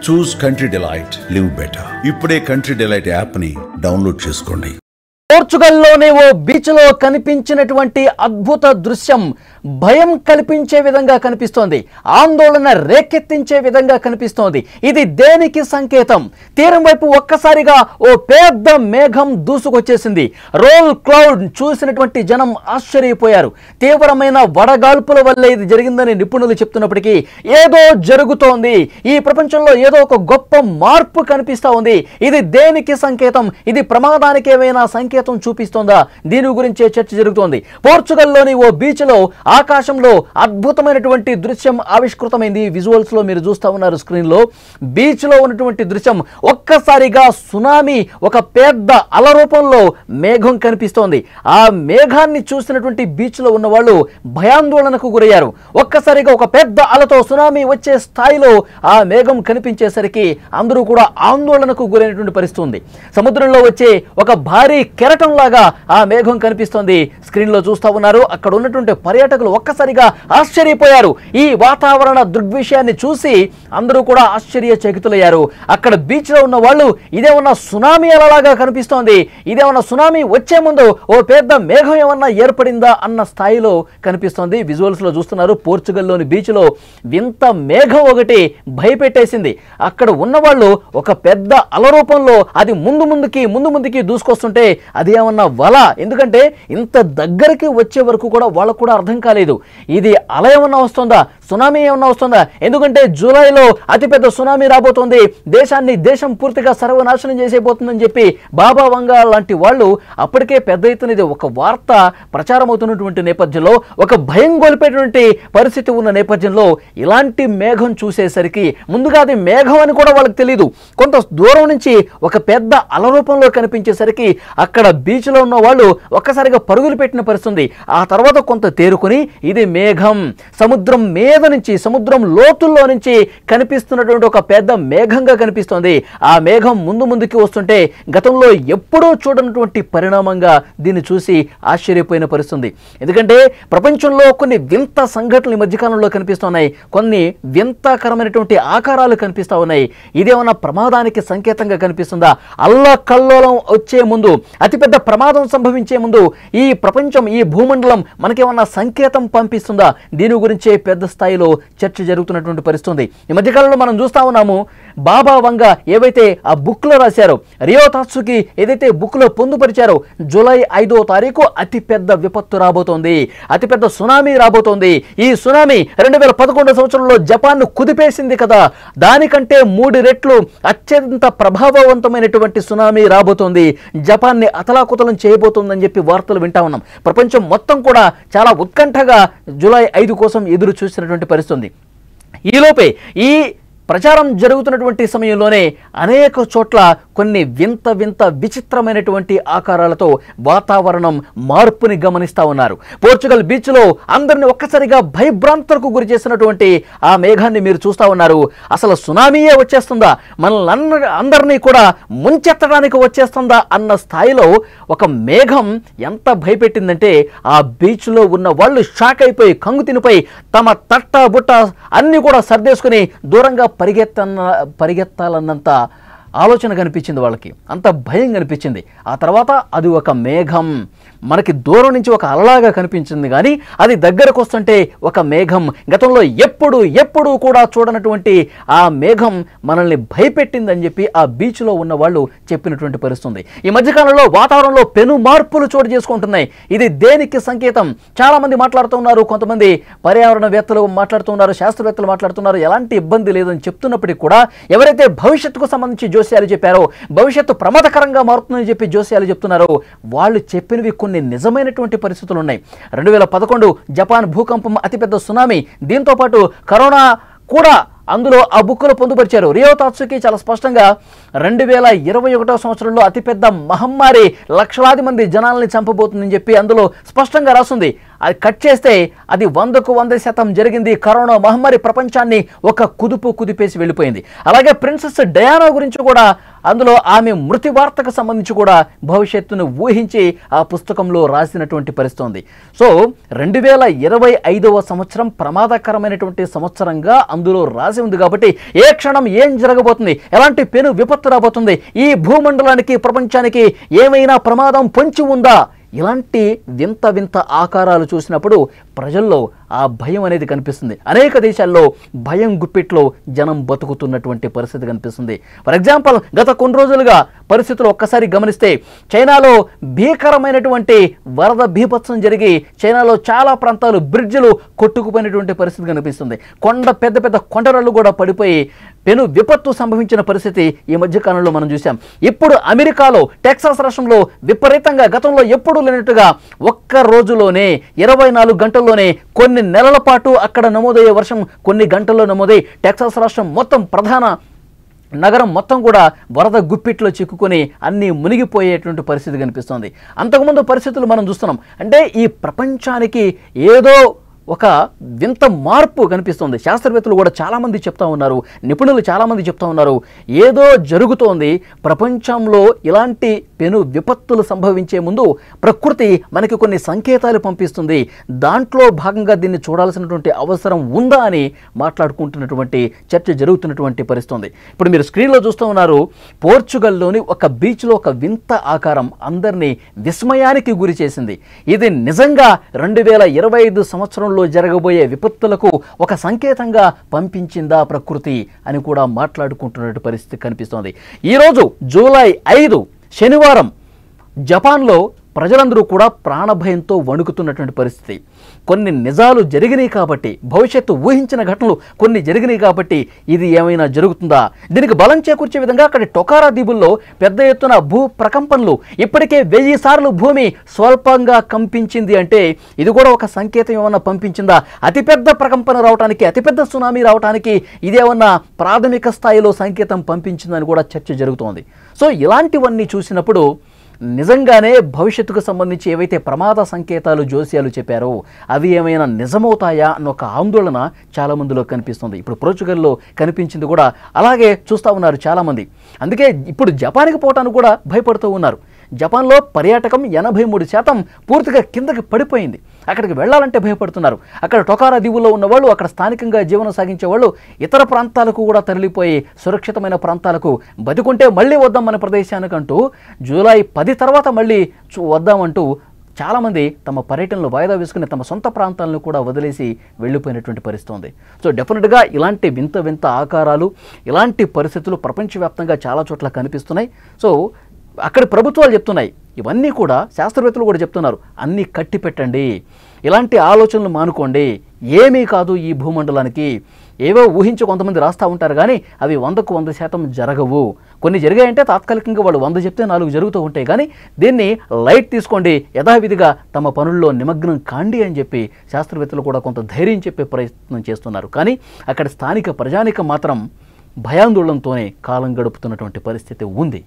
చూస్ country delight, live better. ఇప్పుడే country delight app ని download చేసుకోండి. పోర్చుగల్లోని ఓ బీచ్ లో కనిపించినటువంటి అద్భుత దృశ్యం భయం కల్పించే విధంగా కనిపిస్తోంది, ఆందోళన రేకెత్తించే విధంగా కనిపిస్తోంది. ఇది దేనికి సంకేతం? తీరం వైపు ఒక్కసారిగా ఓ పెద్ద మేఘం దూసుకొచ్చేసింది. రోల్ క్లౌడ్ చూసినటువంటి జనం ఆశ్చర్యపోయారు. తీవ్రమైన వడగాల్పుల వల్ల ఇది జరిగిందని నిపుణులు చెప్తున్నప్పటికీ ఏదో జరుగుతోంది, ఈ ప్రపంచంలో ఏదో ఒక గొప్ప మార్పు కనిపిస్తూ ఉంది. ఇది దేనికి సంకేతం? ఇది ప్రమాదానికి ఏమైనా సంకేతం చూపిస్తోందా? దీని గురించే చర్చ జరుగుతోంది. పోర్చుగల్లోని ఓ బీచ్ లో ఆకాశంలో అద్భుతమైనటువంటి దృశ్యం ఆవిష్కృతమైంది. విజువల్స్ లో మీరు చూస్తా ఉన్నారు స్క్రీన్ లో. బీచ్ లో ఉన్నటువంటి దృశ్యం ఒక్కసారిగా సునామీ, ఒక పెద్ద అల రూపంలో మేఘం కనిపిస్తోంది. ఆ మేఘాన్ని చూసినటువంటి బీచ్ లో ఉన్న వాళ్ళు భయాందోళనకు గురయ్యారు. ఒక్కసారిగా ఒక పెద్ద అలతో సునామీ వచ్చే స్థాయిలో ఆ మేఘం కనిపించేసరికి అందరూ కూడా ఆందోళనకు గురైనటువంటి పరిస్థితి ఉంది. సముద్రంలో వచ్చే ఒక భారీ కెరటం లాగా ఆ మేఘం కనిపిస్తోంది. స్క్రీన్ లో చూస్తా ఉన్నారు. అక్కడ ఉన్నటువంటి పర్యాటకులు ఒక్కసారిగా ఆశ్చర్యపోయారు. ఈ వాతావరణ దృగ్విషయాన్ని చూసి అందరూ కూడా ఆశ్చర్యచకితులయ్యారు. అక్కడ బీచ్ లో ఉన్న వాళ్ళు ఇదేమన్నా సునామీ అలలాగా కనిపిస్తోంది, ఇదేమన్నా సునామీ వచ్చే ముందు ఓ పెద్ద మేఘం ఏమన్నా ఏర్పడిందా అన్న స్థాయిలో కనిపిస్తోంది. విజువల్స్ లో చూస్తున్నారు. పోర్చుగల్లోని బీచ్ లో వింత మేఘం ఒకటి భయపెట్టేసింది. అక్కడ ఉన్న వాళ్ళు ఒక పెద్ద అల రూపంలో అది ముందు ముందుకి దూసుకొస్తుంటే అది ఏమన్నా వల? ఎందుకంటే ఇంత దగ్గరికి వచ్చే వరకు కూడా వాళ్ళకు కూడా అర్థం కాలేదు. ఇది అల ఏమన్నా వస్తుందా, సునామీ ఏమన్నా వస్తుందా? ఎందుకంటే జూలైలో అతిపెద్ద సునామీ రాబోతోంది, దేశం పూర్తిగా సర్వనాశనం చేసేపోతుందని చెప్పి బాబా వంగా లాంటి వాళ్ళు అప్పటికే పెద్ద ఎత్తున ఇది ఒక వార్త ప్రచారం అవుతున్నటువంటి నేపథ్యంలో, ఒక భయం గొలిపేటువంటి పరిస్థితి ఉన్న నేపథ్యంలో ఇలాంటి మేఘం చూసేసరికి ముందుగా అది మేఘం అని కూడా వాళ్ళకి తెలియదు. కొంత దూరం నుంచి ఒక పెద్ద అల రూపంలో కనిపించేసరికి అక్కడ బీచ్ లో ఉన్న వాళ్ళు ఒక్కసారిగా పరుగులు పెట్టిన పరిస్థితి. ఆ తర్వాత కొంత తేరుకుని ఇది మేఘం, సముద్రం మీద నుంచి, సముద్రం లోతుల్లో నుంచి కనిపిస్తున్నటువంటి ఒక పెద్ద మేఘంగా కనిపిస్తోంది. ఆ మేఘం ముందుకి వస్తుంటే గతంలో ఎప్పుడూ చూడనటువంటి పరిణామంగా దీన్ని చూసి ఆశ్చర్యపోయిన పరిస్థితి. ఎందుకంటే ప్రపంచంలో కొన్ని వింత సంఘటనలు ఈ మధ్యకాలంలో కనిపిస్తున్నాయి, కొన్ని వింతకరమైనటువంటి ఆకారాలు కనిపిస్తూ ఉన్నాయి. ఇదేమన్నా ప్రమాదానికి సంకేతంగా కనిపిస్తుందా? అల్లకల్లోలం వచ్చే ముందు, అతిపెద్ద ప్రమాదం సంభవించే ముందు ఈ ప్రపంచం, ఈ భూమండలం మనకేమన్నా సంకేతం పంపిస్తుందా? దీని గురించే పెద్ద స్థాయిలో చర్చ జరుగుతున్నటువంటి పరిస్థితి. ఈ మధ్యకాలంలో మనం చూస్తా ఉన్నాము, బాబా వంగా ఏవైతే ఆ బుక్ లో రాశారో, రియో తాత్సుకి ఏదైతే బుక్ లో పొందుపరిచారో, జూలై 5వ తారీఖు అతిపెద్ద విపత్తు రాబోతోంది, అతిపెద్ద సునామీ రాబోతోంది. ఈ సునామీ 2011 సంవత్సరంలో జపాన్ ను కుదిపేసింది కదా, దానికంటే 3 రెట్లు అత్యంత ప్రభావవంతమైనటువంటి సునామీ రాబోతోంది, జపాన్ ని అతలాకుతలం చేయబోతోందని చెప్పి వార్తలు వింటా ఉన్నాం. ప్రపంచం మొత్తం కూడా చాలా ఉత్కంఠగా జూలై 5 కోసం ఎదురు చూసినటువంటి పరిస్థితి. ఈలోపే ఈ ప్రచారం జరుగుతున్నటువంటి సమయంలోనే అనేక చోట్ల కొన్ని వింత విచిత్రమైనటువంటి ఆకారాలతో వాతావరణం మార్పుని గమనిస్తూ ఉన్నారు. పోర్చుగల్ బీచ్లో అందరినీ ఒక్కసారిగా భయభ్రాంతులకు గురి చేసినటువంటి ఆ మేఘాన్ని మీరు చూస్తూ ఉన్నారు. అసలు సునామీయే వచ్చేస్తుందా, మనల్ని అందరినీ కూడా ముంచెత్తడానికి వచ్చేస్తుందా అన్న స్థాయిలో ఒక మేఘం ఎంత భయపెట్టిందంటే ఆ బీచ్లో ఉన్న వాళ్ళు షాక్ అయిపోయి, కంగుతినిపోయి తమ తట్ట బుట్ట అన్నీ కూడా సర్దేసుకుని దూరంగా పరిగెత్తాలన్నంత ఆలోచన కనిపించింది వాళ్ళకి, అంత భయం కనిపించింది. ఆ తర్వాత అది ఒక మేఘం, మనకి దూరం నుంచి ఒక అలలాగా కనిపించింది, కానీ అది దగ్గరకు వస్తుంటే ఒక మేఘం. గతంలో ఎప్పుడు కూడా చూడనటువంటి ఆ మేఘం మనల్ని భయపెట్టిందని చెప్పి ఆ బీచ్లో ఉన్న వాళ్ళు చెప్పినటువంటి పరిస్థితి. ఈ మధ్యకాలంలో వాతావరణంలో పెను మార్పులు చోటు చేసుకుంటున్నాయి. ఇది దేనికి సంకేతం? చాలామంది మాట్లాడుతున్నారు, కొంతమంది పర్యావరణవేత్తలు మాట్లాడుతున్నారు, శాస్త్రవేత్తలు మాట్లాడుతున్నారు, ఎలాంటి ఇబ్బంది లేదని చెప్తున్నప్పటికీ కూడా ఎవరైతే భవిష్యత్తుకు సంబంధించి జోస్యాలు చెప్పారో, భవిష్యత్తు ప్రమాదకరంగా మారుతుందని చెప్పి జోస్యాలు చెప్తున్నారో, వాళ్ళు చెప్పినవి కొన్ని నిజమైనటువంటి పరిస్థితులు ఉన్నాయి. 2011 జపాన్ భూకంపం, అతిపెద్ద సునామీ, దీంతో పాటు కరోనా కూడా అందులో ఆ బుక్లో పొందుపరిచారు. రియో తాత్సుకి చాలా స్పష్టంగా 2021 సంవత్సరంలో అతిపెద్ద మహమ్మారి లక్షలాది మంది జనాల్ని చంపబోతుందని చెప్పి అందులో స్పష్టంగా రాస్తుంది. అది కట్ చేస్తే అది 100కు 100% జరిగింది. కరోనా మహమ్మారి ప్రపంచాన్ని ఒక కుదిపేసి వెళ్ళిపోయింది. అలాగే ప్రిన్సెస్ డయానా గురించి కూడా అందులో ఆమె మృతి వార్తకు సంబంధించి కూడా భవిష్యత్తును ఊహించి ఆ పుస్తకంలో రాసినటువంటి పరిస్థితి ఉంది. సో 2025వ సంవత్సరం ప్రమాదకరమైనటువంటి సంవత్సరంగా అందులో రాసి ఉంది కాబట్టి ఏ క్షణం ఏం జరగబోతుంది, ఎలాంటి పెను విపత్తు రాబోతుంది, ఈ భూమండలానికి ప్రపంచానికి ఏమైనా ప్రమాదం పొంచి ఉందా, ఇలాంటి వింత వింత ఆకారాలు చూసినప్పుడు ప్రజల్లో ఆ భయం అనేది కనిపిస్తుంది. అనేక దేశాల్లో భయం గుప్పిట్లో జనం బతుకుతున్నటువంటి పరిస్థితి కనిపిస్తుంది. ఫర్ ఎగ్జాంపుల్ గత కొన్ని రోజులుగా పరిస్థితులు ఒక్కసారి గమనిస్తే చైనాలో భీకరమైనటువంటి వరద బీభత్సం జరిగి చైనాలో చాలా ప్రాంతాలు బ్రిడ్జిలు కొట్టుకుపోయినటువంటి పరిస్థితి కనిపిస్తుంది. పెద్ద పెద్ద కొండరాళ్ళు కూడా పడిపోయి పెను విపత్తు సంభవించిన పరిస్థితి ఈ మధ్యకాలంలో మనం చూసాం. ఇప్పుడు అమెరికాలో టెక్సాస్ రాష్ట్రంలో విపరీతంగా గతంలో ఎప్పుడూ లేనట్టుగా ఒక్క రోజులోనే 24 గంటల్లోనే కొన్ని నెలల పాటు అక్కడ నమోదయ్యే వర్షం కొన్ని గంటల్లో నమోదై టెక్సాస్ రాష్ట్రం మొత్తం ప్రధాన నగరం మొత్తం కూడా వరద గుప్పిట్లో చిక్కుకొని అన్నీ మునిగిపోయేటువంటి పరిస్థితి కనిపిస్తోంది. అంతకుముందు పరిస్థితులు మనం చూస్తున్నాం. అంటే ఈ ప్రపంచానికి ఏదో ఒక వింత మార్పు కనిపిస్తుంది. శాస్త్రవేత్తలు కూడా చాలామంది చెప్తా ఉన్నారు, నిపుణులు చాలామంది చెప్తా ఉన్నారు, ఏదో జరుగుతోంది ప్రపంచంలో. ఇలాంటి పెను విపత్తులు సంభవించే ముందు ప్రకృతి మనకి కొన్ని సంకేతాలు పంపిస్తుంది, దాంట్లో భాగంగా దీన్ని చూడాల్సినటువంటి అవసరం ఉందా అని మాట్లాడుకుంటున్నటువంటి చర్చ జరుగుతున్నటువంటి పరిస్థితి. ఇప్పుడు మీరు స్క్రీన్లో చూస్తూ ఉన్నారు, పోర్చుగల్లోని ఒక బీచ్లో ఒక వింత ఆకారం అందరినీ విస్మయానికి గురి చేసింది. ఇది నిజంగా 2025 సంవత్సరంలో జరగబోయే విపత్తులకు ఒక సంకేతంగా పంపించిందా ప్రకృతి అని కూడా మాట్లాడుకుంటున్న పరిస్థితి కనిపిస్తోంది. ఈరోజు జూలై 5 శనివారం జపాన్లో ప్రజలందరూ కూడా ప్రాణభయంతో వణుకుతున్నటువంటి పరిస్థితి. కొన్ని నిజాలు జరిగినాయి కాబట్టి, భవిష్యత్తు ఊహించిన ఘటనలు కొన్ని జరిగినాయి కాబట్టి ఇది ఏమైనా జరుగుతుందా, దీనికి బలం చేకూర్చే విధంగా అక్కడ టొకారా దీవుల్లో పెద్ద ఎత్తున భూ ప్రకంపనలు, ఇప్పటికే 1000 సార్లు భూమి స్వల్పంగా కంపించింది అంటే ఇది కూడా ఒక సంకేతం ఏమన్నా పంపించిందా, అతిపెద్ద ప్రకంపన రావడానికి, అతిపెద్ద సునామీ రావడానికి ఇదేమన్నా ప్రాథమిక స్థాయిలో సంకేతం పంపించిందని కూడా చర్చ జరుగుతోంది. సో ఇలాంటివన్నీ చూసినప్పుడు నిజంగానే భవిష్యత్తుకు సంబంధించి ఏవైతే ప్రమాద సంకేతాలు జోస్యాలు చెప్పారో అవి ఏమైనా నిజమవుతాయా అన్న ఒక ఆందోళన చాలా మందిలో కనిపిస్తుంది. ఇప్పుడు పోర్చుగల్లో కనిపించింది కూడా అలాగే చూస్తూ ఉన్నారు చాలామంది. అందుకే ఇప్పుడు జపాన్కి పోవటానికి కూడా భయపడుతూ ఉన్నారు. జపాన్లో పర్యాటకం 83% పూర్తిగా కిందకి పడిపోయింది. అక్కడికి వెళ్ళాలంటే భయపడుతున్నారు. అక్కడ టొకారా దీవుల్లో ఉన్నవాళ్ళు, అక్కడ స్థానికంగా జీవనం సాగించే వాళ్ళు ఇతర ప్రాంతాలకు కూడా తరలిపోయి సురక్షితమైన ప్రాంతాలకు బతికుంటే మళ్ళీ వద్దాం మన ప్రదేశానికంటూ జూలై 10 తర్వాత మళ్ళీ వద్దామంటూ చాలామంది తమ పర్యటనలు వాయిదా వేసుకుని తమ సొంత ప్రాంతాలను కూడా వదిలేసి వెళ్ళిపోయినటువంటి పరిస్థితి ఉంది. సో డెఫినెట్గా ఇలాంటి వింత వింత ఆకారాలు, ఇలాంటి పరిస్థితులు ప్రపంచవ్యాప్తంగా చాలా చోట్ల కనిపిస్తున్నాయి. సో అక్కడి ప్రభుత్వాలు చెప్తున్నాయి, ఇవన్నీ కూడా శాస్త్రవేత్తలు కూడా చెప్తున్నారు, అన్నీ కట్టి పెట్టండి, ఇలాంటి ఆలోచనలు మానుకోండి, ఏమీ కాదు ఈ భూమండలానికి. ఏవో ఊహించి కొంతమంది రాస్తూ ఉంటారు కానీ అవి 100కు 100% జరగవు. కొన్ని జరిగాయంటే తాత్కాలికంగా వాళ్ళు 100 చెప్తే 4 జరుగుతూ ఉంటాయి. కానీ దీన్ని లైట్ తీసుకోండి, యథావిధిగా తమ పనుల్లో నిమగ్నం కాండి అని చెప్పి శాస్త్రవేత్తలు కూడా కొంత ధైర్యం చెప్పే ప్రయత్నం చేస్తున్నారు. కానీ అక్కడ స్థానిక ప్రజానికం మాత్రం భయాందోళనతోనే కాలం గడుపుతున్నటువంటి పరిస్థితి ఉంది.